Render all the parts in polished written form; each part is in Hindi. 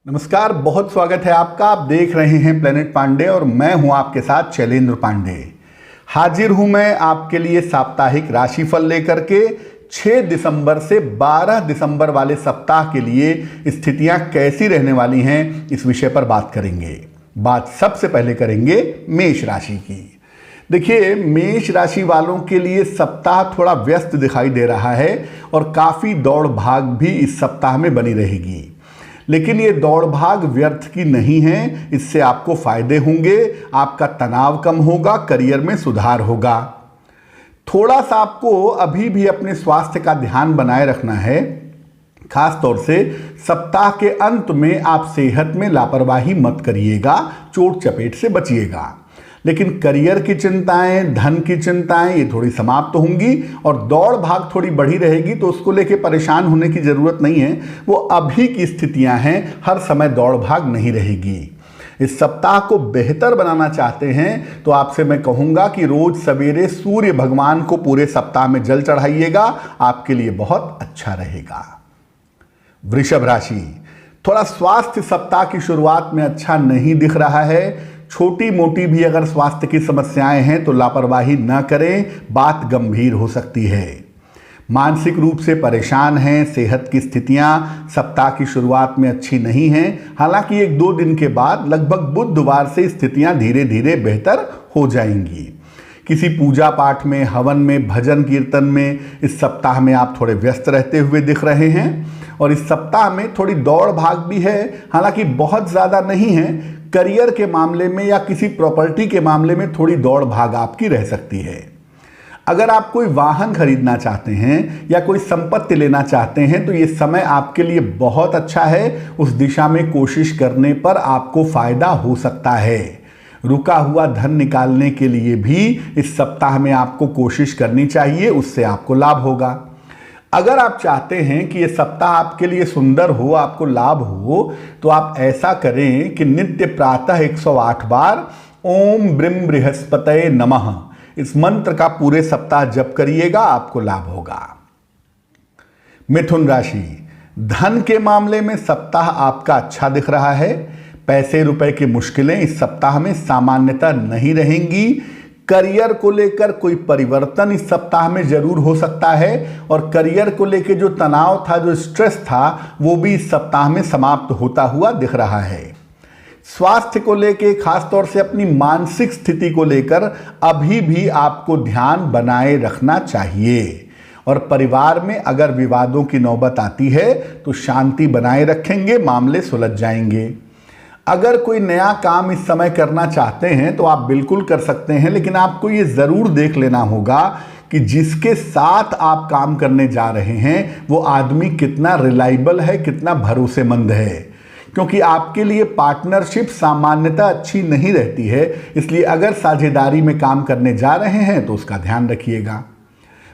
नमस्कार, बहुत स्वागत है आपका। आप देख रहे हैं प्लेनेट पांडे और मैं हूं आपके साथ शैलेंद्र पांडे। हाजिर हूं मैं आपके लिए साप्ताहिक राशिफल लेकर के 6 दिसंबर से 12 दिसंबर वाले सप्ताह के लिए स्थितियां कैसी रहने वाली हैं, इस विषय पर बात करेंगे। बात सबसे पहले करेंगे मेष राशि की। देखिए, मेष राशि वालों के लिए सप्ताह थोड़ा व्यस्त दिखाई दे रहा है और काफ़ी दौड़ भाग भी इस सप्ताह में बनी रहेगी। लेकिन ये दौड़ भाग व्यर्थ की नहीं है, इससे आपको फायदे होंगे, आपका तनाव कम होगा, करियर में सुधार होगा। थोड़ा सा आपको अभी भी अपने स्वास्थ्य का ध्यान बनाए रखना है। खास तौर से सप्ताह के अंत में आप सेहत में लापरवाही मत करिएगा, चोट चपेट से बचिएगा। लेकिन करियर की चिंताएं, धन की चिंताएं ये थोड़ी समाप्त होंगी और दौड़ भाग थोड़ी बढ़ी रहेगी, तो उसको लेके परेशान होने की ज़रूरत नहीं है। वो अभी की स्थितियां हैं, हर समय दौड़ भाग नहीं रहेगी। इस सप्ताह को बेहतर बनाना चाहते हैं तो आपसे मैं कहूँगा कि रोज सवेरे सूर्य भगवान को पूरे सप्ताह में जल चढ़ाइएगा, आपके लिए बहुत अच्छा रहेगा। वृषभ राशि, थोड़ा स्वास्थ्य सप्ताह की शुरुआत में अच्छा नहीं दिख रहा है। छोटी मोटी भी अगर स्वास्थ्य की समस्याएं हैं तो लापरवाही न करें, बात गंभीर हो सकती है। मानसिक रूप से परेशान हैं, सेहत की स्थितियां सप्ताह की शुरुआत में अच्छी नहीं हैं। हालांकि 1-2 दिन के बाद लगभग बुधवार से स्थितियां धीरे धीरे बेहतर हो जाएंगी। किसी पूजा पाठ में, हवन में, भजन कीर्तन में इस सप्ताह में आप थोड़े व्यस्त रहते हुए दिख रहे हैं और इस सप्ताह में थोड़ी दौड़ भाग भी है, हालांकि बहुत ज़्यादा नहीं है। करियर के मामले में या किसी प्रॉपर्टी के मामले में थोड़ी दौड़ भाग आपकी रह सकती है। अगर आप कोई वाहन खरीदना चाहते हैं या कोई संपत्ति लेना चाहते हैं तो ये समय आपके लिए बहुत अच्छा है। उस दिशा में कोशिश करने पर आपको फायदा हो सकता है। रुका हुआ धन निकालने के लिए भी इस सप्ताह में आपको कोशिश करनी चाहिए, उससे आपको लाभ होगा। अगर आप चाहते हैं कि ये सप्ताह आपके लिए सुंदर हो, आपको लाभ हो, तो आप ऐसा करें कि नित्य प्रातः 108 बार ओम ब्रीम बृहस्पतये नमः इस मंत्र का पूरे सप्ताह जप करिएगा, आपको लाभ होगा। मिथुन राशि, धन के मामले में सप्ताह आपका अच्छा दिख रहा है। पैसे रुपए की मुश्किलें इस सप्ताह में सामान्यतः नहीं रहेंगी। करियर को लेकर कोई परिवर्तन इस सप्ताह में जरूर हो सकता है और करियर को लेकर जो तनाव था, जो स्ट्रेस था, वो भी इस सप्ताह में समाप्त होता हुआ दिख रहा है। स्वास्थ्य को लेकर, खासतौर से अपनी मानसिक स्थिति को लेकर अभी भी आपको ध्यान बनाए रखना चाहिए और परिवार में अगर विवादों की नौबत आती है तो शांति बनाए रखेंगे, मामले सुलझ जाएंगे। अगर कोई नया काम इस समय करना चाहते हैं तो आप बिल्कुल कर सकते हैं, लेकिन आपको ये ज़रूर देख लेना होगा कि जिसके साथ आप काम करने जा रहे हैं वो आदमी कितना रिलायबल है, कितना भरोसेमंद है, क्योंकि आपके लिए पार्टनरशिप सामान्यतः अच्छी नहीं रहती है। इसलिए अगर साझेदारी में काम करने जा रहे हैं तो उसका ध्यान रखिएगा।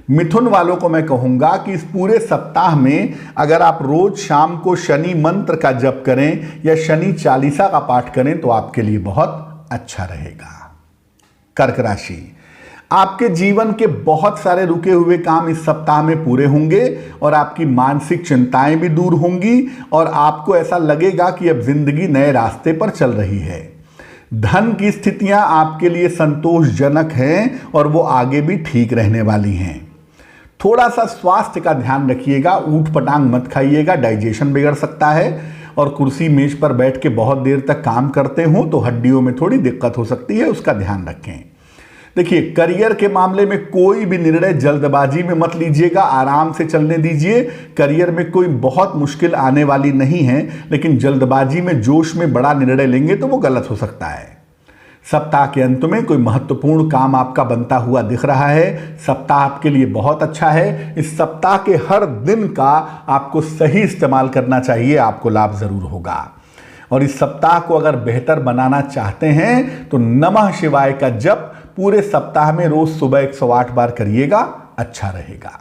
मिथुन वालों को मैं कहूंगा कि इस पूरे सप्ताह में अगर आप रोज शाम को शनि मंत्र का जप करें या शनि चालीसा का पाठ करें तो आपके लिए बहुत अच्छा रहेगा। कर्क राशि, आपके जीवन के बहुत सारे रुके हुए काम इस सप्ताह में पूरे होंगे और आपकी मानसिक चिंताएं भी दूर होंगी और आपको ऐसा लगेगा कि अब जिंदगी नए रास्ते पर चल रही है। धन की स्थितियां आपके लिए संतोषजनक हैं और वो आगे भी ठीक रहने वाली हैं। थोड़ा सा स्वास्थ्य का ध्यान रखिएगा, ऊट पटांग मत खाइएगा, डाइजेशन बिगड़ सकता है और कुर्सी मेज पर बैठ के बहुत देर तक काम करते हो तो हड्डियों में थोड़ी दिक्कत हो सकती है, उसका ध्यान रखें। देखिए, करियर के मामले में कोई भी निर्णय जल्दबाजी में मत लीजिएगा, आराम से चलने दीजिए। करियर में कोई बहुत मुश्किल आने वाली नहीं है, लेकिन जल्दबाजी में, जोश में बड़ा निर्णय लेंगे तो वो गलत हो सकता है। सप्ताह के अंत में कोई महत्वपूर्ण काम आपका बनता हुआ दिख रहा है। सप्ताह आपके लिए बहुत अच्छा है। इस सप्ताह के हर दिन का आपको सही इस्तेमाल करना चाहिए, आपको लाभ जरूर होगा। और इस सप्ताह को अगर बेहतर बनाना चाहते हैं तो नमः शिवाय का जप पूरे सप्ताह में रोज सुबह 108 बार करिएगा, अच्छा रहेगा।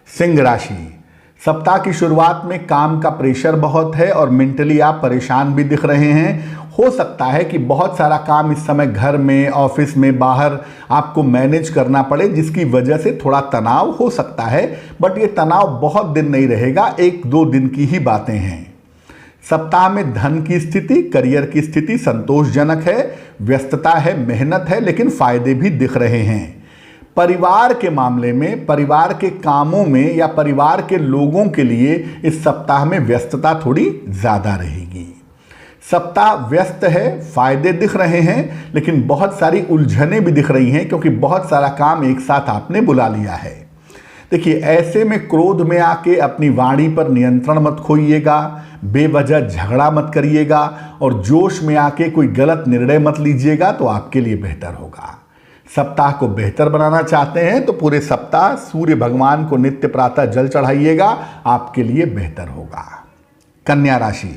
सिंह राशि, सप्ताह की शुरुआत में काम का प्रेशर बहुत है और मेंटली आप परेशान भी दिख रहे हैं। हो सकता है कि बहुत सारा काम इस समय घर में, ऑफिस में, बाहर आपको मैनेज करना पड़े, जिसकी वजह से थोड़ा तनाव हो सकता है। बट ये तनाव बहुत दिन नहीं रहेगा, 1-2 दिन की ही बातें हैं। सप्ताह में धन की स्थिति, करियर की स्थिति संतोषजनक है, व्यस्तता है, मेहनत है, लेकिन फायदे भी दिख रहे हैं। परिवार के मामले में, परिवार के कामों में या परिवार के लोगों के लिए इस सप्ताह में व्यस्तता थोड़ी ज्यादा रहेगी। सप्ताह व्यस्त है, फायदे दिख रहे हैं, लेकिन बहुत सारी उलझनें भी दिख रही हैं क्योंकि बहुत सारा काम एक साथ आपने बुला लिया है। देखिए, ऐसे में क्रोध में आके अपनी वाणी पर नियंत्रण मत खोइएगा, बेवजह झगड़ा मत करिएगा और जोश में आके कोई गलत निर्णय मत लीजिएगा, तो आपके लिए बेहतर होगा। सप्ताह को बेहतर बनाना चाहते हैं तो पूरे सप्ताह सूर्य भगवान को नित्य प्रातः जल चढ़ाइएगा, आपके लिए बेहतर होगा। कन्या राशि,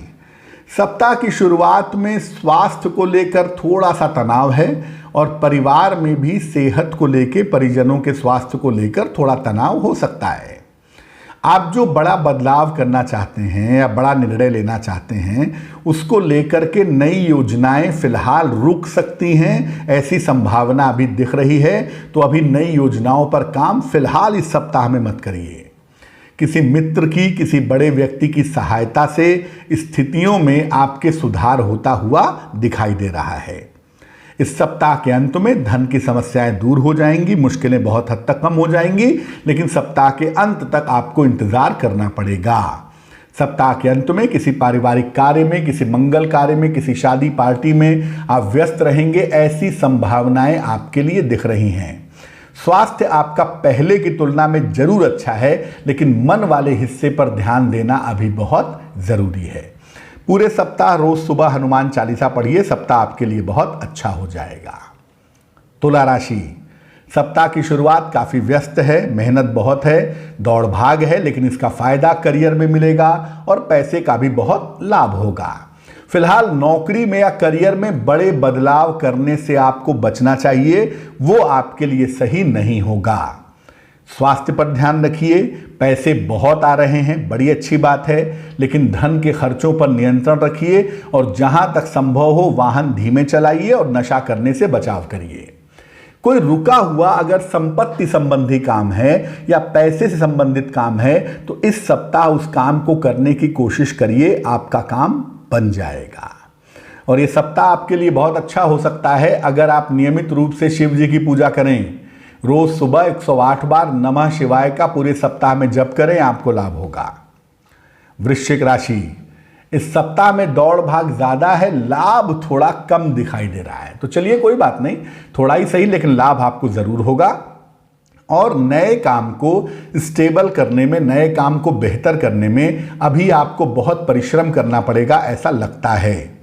सप्ताह की शुरुआत में स्वास्थ्य को लेकर थोड़ा सा तनाव है और परिवार में भी सेहत को लेकर, परिजनों के स्वास्थ्य को लेकर थोड़ा तनाव हो सकता है। आप जो बड़ा बदलाव करना चाहते हैं या बड़ा निर्णय लेना चाहते हैं, उसको लेकर के नई योजनाएं फिलहाल रुक सकती हैं, ऐसी संभावना अभी दिख रही है। तो अभी नई योजनाओं पर काम फिलहाल इस सप्ताह में मत करिए। किसी मित्र की, किसी बड़े व्यक्ति की सहायता से स्थितियों में आपके सुधार होता हुआ दिखाई दे रहा है। इस सप्ताह के अंत में धन की समस्याएं दूर हो जाएंगी, मुश्किलें बहुत हद तक कम हो जाएंगी, लेकिन सप्ताह के अंत तक आपको इंतजार करना पड़ेगा। सप्ताह के अंत में किसी पारिवारिक कार्य में, किसी मंगल कार्य में, किसी शादी पार्टी में आप व्यस्त रहेंगे, ऐसी संभावनाएं आपके लिए दिख रही हैं। स्वास्थ्य आपका पहले की तुलना में जरूर अच्छा है, लेकिन मन वाले हिस्से पर ध्यान देना अभी बहुत जरूरी है। पूरे सप्ताह रोज सुबह हनुमान चालीसा पढ़िए, सप्ताह आपके लिए बहुत अच्छा हो जाएगा। तुला राशि, सप्ताह की शुरुआत काफी व्यस्त है, मेहनत बहुत है, दौड़ भाग है, लेकिन इसका फायदा करियर में मिलेगा और पैसे का भी बहुत लाभ होगा। फिलहाल नौकरी में या करियर में बड़े बदलाव करने से आपको बचना चाहिए, वो आपके लिए सही नहीं होगा। स्वास्थ्य पर ध्यान रखिए, पैसे बहुत आ रहे हैं, बड़ी अच्छी बात है, लेकिन धन के खर्चों पर नियंत्रण रखिए और जहां तक संभव हो वाहन धीमे चलाइए और नशा करने से बचाव करिए। कोई रुका हुआ अगर संपत्ति संबंधी काम है या पैसे से संबंधित काम है तो इस सप्ताह उस काम को करने की कोशिश करिए, आपका काम बन जाएगा। और ये सप्ताह आपके लिए बहुत अच्छा हो सकता है अगर आप नियमित रूप से शिव जी की पूजा करें। रोज सुबह 108 बार नमः शिवाय का पूरे सप्ताह में जप करें, आपको लाभ होगा। वृश्चिक राशि, इस सप्ताह में दौड़ भाग ज्यादा है, लाभ थोड़ा कम दिखाई दे रहा है। तो चलिए कोई बात नहीं, थोड़ा ही सही, लेकिन लाभ आपको जरूर होगा। और नए काम को स्टेबल करने में, नए काम को बेहतर करने में अभी आपको बहुत परिश्रम करना पड़ेगा, ऐसा लगता है।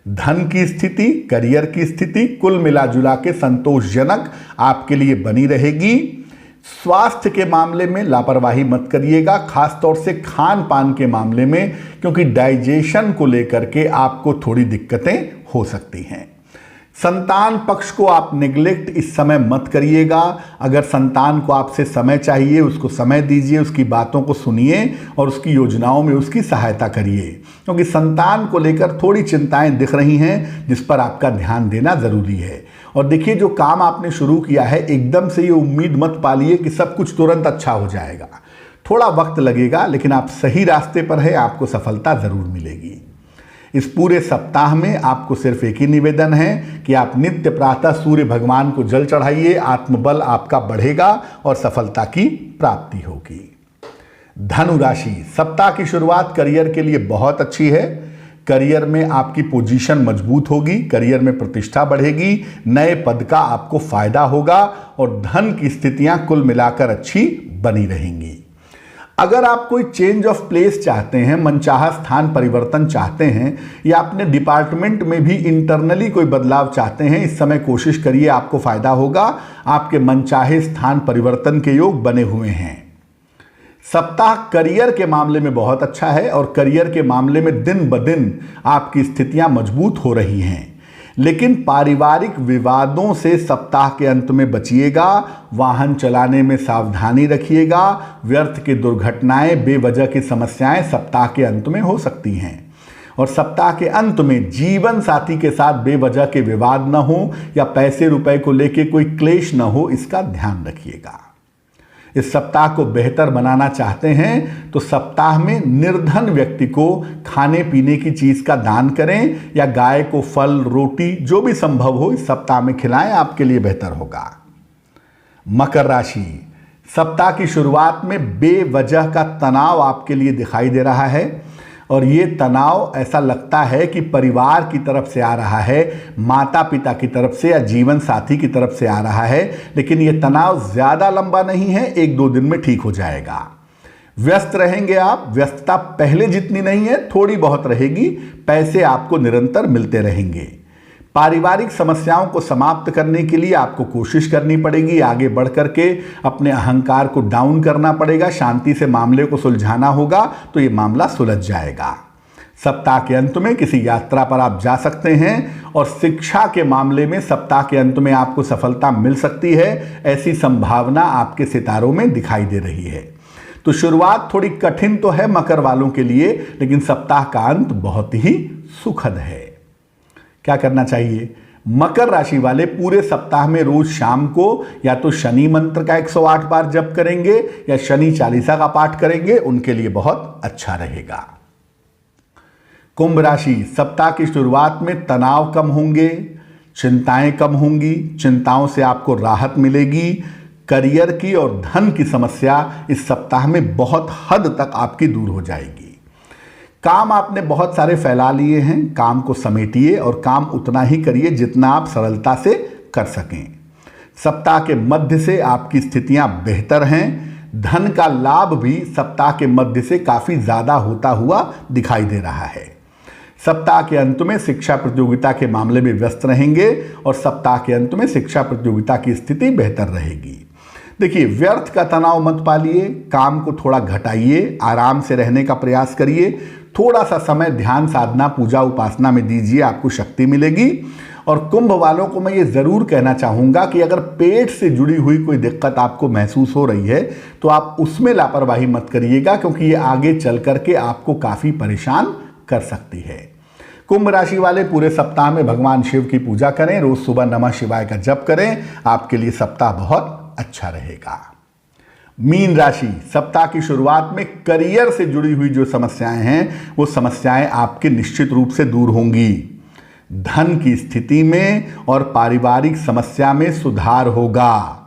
धन की स्थिति, करियर की स्थिति कुल मिलाजुला के संतोषजनक आपके लिए बनी रहेगी। स्वास्थ्य के मामले में लापरवाही मत करिएगा, खासतौर से खान पान के मामले में, क्योंकि डाइजेशन को लेकर के आपको थोड़ी दिक्कतें हो सकती हैं। संतान पक्ष को आप निगलेक्ट इस समय मत करिएगा। अगर संतान को आपसे समय चाहिए, उसको समय दीजिए, उसकी बातों को सुनिए और उसकी योजनाओं में उसकी सहायता करिए, क्योंकि संतान को लेकर थोड़ी चिंताएं दिख रही हैं जिस पर आपका ध्यान देना जरूरी है। और देखिए, जो काम आपने शुरू किया है, एकदम से ये उम्मीद मत पालिए कि सब कुछ तुरंत अच्छा हो जाएगा। थोड़ा वक्त लगेगा, लेकिन आप सही रास्ते पर हैं, आपको सफलता जरूर मिलेगी। इस पूरे सप्ताह में आपको सिर्फ एक ही निवेदन है कि आप नित्य प्रातः सूर्य भगवान को जल चढ़ाइए, आत्मबल आपका बढ़ेगा और सफलता की प्राप्ति होगी। धनु राशि, सप्ताह की शुरुआत करियर के लिए बहुत अच्छी है। करियर में आपकी पोजीशन मजबूत होगी, करियर में प्रतिष्ठा बढ़ेगी, नए पद का आपको फायदा होगा और धन की स्थितियां कुल मिलाकर अच्छी बनी रहेंगी। अगर आप कोई चेंज ऑफ प्लेस चाहते हैं, मनचाहा स्थान परिवर्तन चाहते हैं, या अपने डिपार्टमेंट में भी इंटरनली कोई बदलाव चाहते हैं, इस समय कोशिश करिए, आपको फायदा होगा। आपके मनचाहे स्थान परिवर्तन के योग बने हुए हैं। सप्ताह करियर के मामले में बहुत अच्छा है और करियर के मामले में दिन ब दिन आपकी स्थितियां मजबूत हो रही हैं, लेकिन पारिवारिक विवादों से सप्ताह के अंत में बचिएगा। वाहन चलाने में सावधानी रखिएगा। व्यर्थ की दुर्घटनाएं, बेवजह की समस्याएं सप्ताह के अंत में हो सकती हैं। और सप्ताह के अंत में जीवन साथी के साथ बेवजह के विवाद न हो या पैसे रुपए को लेकर कोई क्लेश न हो, इसका ध्यान रखिएगा। इस सप्ताह को बेहतर बनाना चाहते हैं तो सप्ताह में निर्धन व्यक्ति को खाने पीने की चीज का दान करें या गाय को फल रोटी जो भी संभव हो इस सप्ताह में खिलाएं, आपके लिए बेहतर होगा। मकर राशि, सप्ताह की शुरुआत में बेवजह का तनाव आपके लिए दिखाई दे रहा है और ये तनाव ऐसा लगता है कि परिवार की तरफ से आ रहा है, माता पिता की तरफ से या जीवन साथी की तरफ से आ रहा है, लेकिन ये तनाव ज़्यादा लंबा नहीं है, 1-2 दिन में ठीक हो जाएगा। व्यस्त रहेंगे आप, व्यस्तता पहले जितनी नहीं है, थोड़ी बहुत रहेगी, पैसे आपको निरंतर मिलते रहेंगे। पारिवारिक समस्याओं को समाप्त करने के लिए आपको कोशिश करनी पड़ेगी, आगे बढ़ करके अपने अहंकार को डाउन करना पड़ेगा, शांति से मामले को सुलझाना होगा तो ये मामला सुलझ जाएगा। सप्ताह के अंत में किसी यात्रा पर आप जा सकते हैं और शिक्षा के मामले में सप्ताह के अंत में आपको सफलता मिल सकती है, ऐसी संभावना आपके सितारों में दिखाई दे रही है। तो शुरुआत थोड़ी कठिन तो है मकर वालों के लिए, लेकिन सप्ताह का अंत बहुत ही सुखद है। क्या करना चाहिए? मकर राशि वाले पूरे सप्ताह में रोज शाम को या तो शनि मंत्र का 108 बार जप करेंगे या शनि चालीसा का पाठ करेंगे, उनके लिए बहुत अच्छा रहेगा। कुंभ राशि, सप्ताह की शुरुआत में तनाव कम होंगे, चिंताएं कम होंगी, चिंताओं से आपको राहत मिलेगी। करियर की और धन की समस्या इस सप्ताह में बहुत हद तक आपकी दूर हो जाएगी। काम आपने बहुत सारे फैला लिए हैं, काम को समेटिए और काम उतना ही करिए जितना आप सरलता से कर सकें। सप्ताह के मध्य से आपकी स्थितियां बेहतर हैं, धन का लाभ भी सप्ताह के मध्य से काफी ज्यादा होता हुआ दिखाई दे रहा है। सप्ताह के अंत में शिक्षा प्रतियोगिता के मामले में व्यस्त रहेंगे और सप्ताह के अंत में शिक्षा प्रतियोगिता की स्थिति बेहतर रहेगी। देखिए, व्यर्थ का तनाव मत पालिए, काम को थोड़ा घटाइए, आराम से रहने का प्रयास करिए, थोड़ा सा समय ध्यान साधना पूजा उपासना में दीजिए, आपको शक्ति मिलेगी। और कुंभ वालों को मैं ये ज़रूर कहना चाहूँगा कि अगर पेट से जुड़ी हुई कोई दिक्कत आपको महसूस हो रही है तो आप उसमें लापरवाही मत करिएगा, क्योंकि ये आगे चल करके आपको काफ़ी परेशान कर सकती है। कुंभ राशि वाले पूरे सप्ताह में भगवान शिव की पूजा करें, रोज सुबह नमः शिवाय का जप करें, आपके लिए सप्ताह बहुत अच्छा रहेगा। मीन राशि, सप्ताह की शुरुआत में करियर से जुड़ी हुई जो समस्याएं हैं वो समस्याएं आपके निश्चित रूप से दूर होंगी। धन की स्थिति में और पारिवारिक समस्या में सुधार होगा।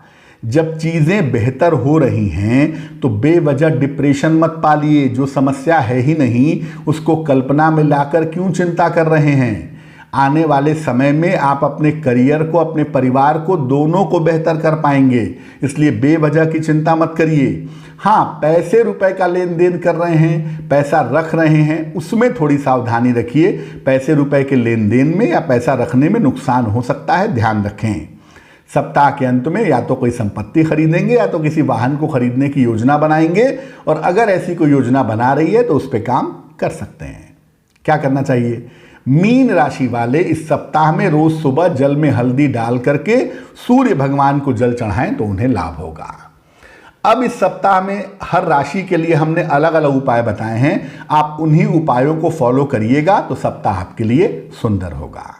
जब चीजें बेहतर हो रही हैं तो बेवजह डिप्रेशन मत पालिए, जो समस्या है ही नहीं उसको कल्पना में लाकर क्यों चिंता कर रहे हैं। आने वाले समय में आप अपने करियर को, अपने परिवार को, दोनों को बेहतर कर पाएंगे, इसलिए बेवजह की चिंता मत करिए। हाँ, पैसे रुपए का लेन देन कर रहे हैं, पैसा रख रहे हैं, उसमें थोड़ी सावधानी रखिए। पैसे रुपए के लेन देन में या पैसा रखने में नुकसान हो सकता है, ध्यान रखें। सप्ताह के अंत में या तो कोई संपत्ति खरीदेंगे या तो किसी वाहन को खरीदने की योजना बनाएंगे, और अगर ऐसी कोई योजना बना रही है तो उस पर काम कर सकते हैं। क्या करना चाहिए? मीन राशि वाले इस सप्ताह में रोज सुबह जल में हल्दी डाल करके सूर्य भगवान को जल चढ़ाएं तो उन्हें लाभ होगा। अब इस सप्ताह में हर राशि के लिए हमने अलग अलग उपाय बताए हैं, आप उन्हीं उपायों को फॉलो करिएगा तो सप्ताह आपके लिए सुंदर होगा।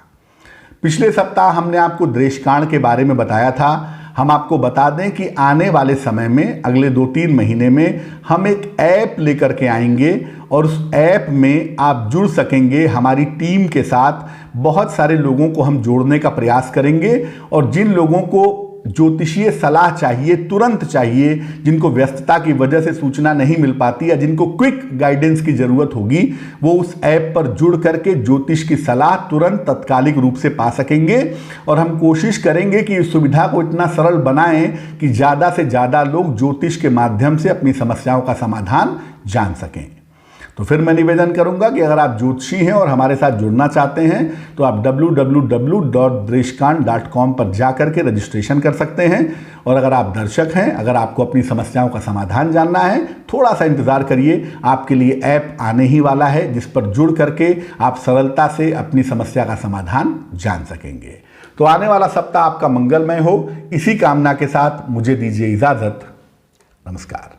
पिछले सप्ताह हमने आपको द्वेषकांड के बारे में बताया था। हम आपको बता दें कि आने वाले समय में अगले 2-3 महीने में हम एक ऐप लेकर के आएंगे और उस ऐप में आप जुड़ सकेंगे हमारी टीम के साथ। बहुत सारे लोगों को हम जोड़ने का प्रयास करेंगे और जिन लोगों को ज्योतिषीय सलाह चाहिए, तुरंत चाहिए, जिनको व्यस्तता की वजह से सूचना नहीं मिल पाती या जिनको क्विक गाइडेंस की जरूरत होगी, वो उस ऐप पर जुड़ करके ज्योतिष की सलाह तुरंत तत्कालिक रूप से पा सकेंगे। और हम कोशिश करेंगे कि इस सुविधा को इतना सरल बनाएं कि ज़्यादा से ज़्यादा लोग ज्योतिष के माध्यम से अपनी समस्याओं का समाधान जान सकें। तो फिर मैं निवेदन करूंगा कि अगर आप ज्योतिषी हैं और हमारे साथ जुड़ना चाहते हैं तो आप www.dreshkant.com पर जाकर के रजिस्ट्रेशन कर सकते हैं। और अगर आप दर्शक हैं, अगर आपको अपनी समस्याओं का समाधान जानना है, थोड़ा सा इंतजार करिए, आपके लिए ऐप आने ही वाला है जिस पर जुड़ करके आप सरलता से अपनी समस्या का समाधान जान सकेंगे। तो आने वाला सप्ताह आपका मंगलमय हो, इसी कामना के साथ मुझे दीजिए इजाजत। नमस्कार।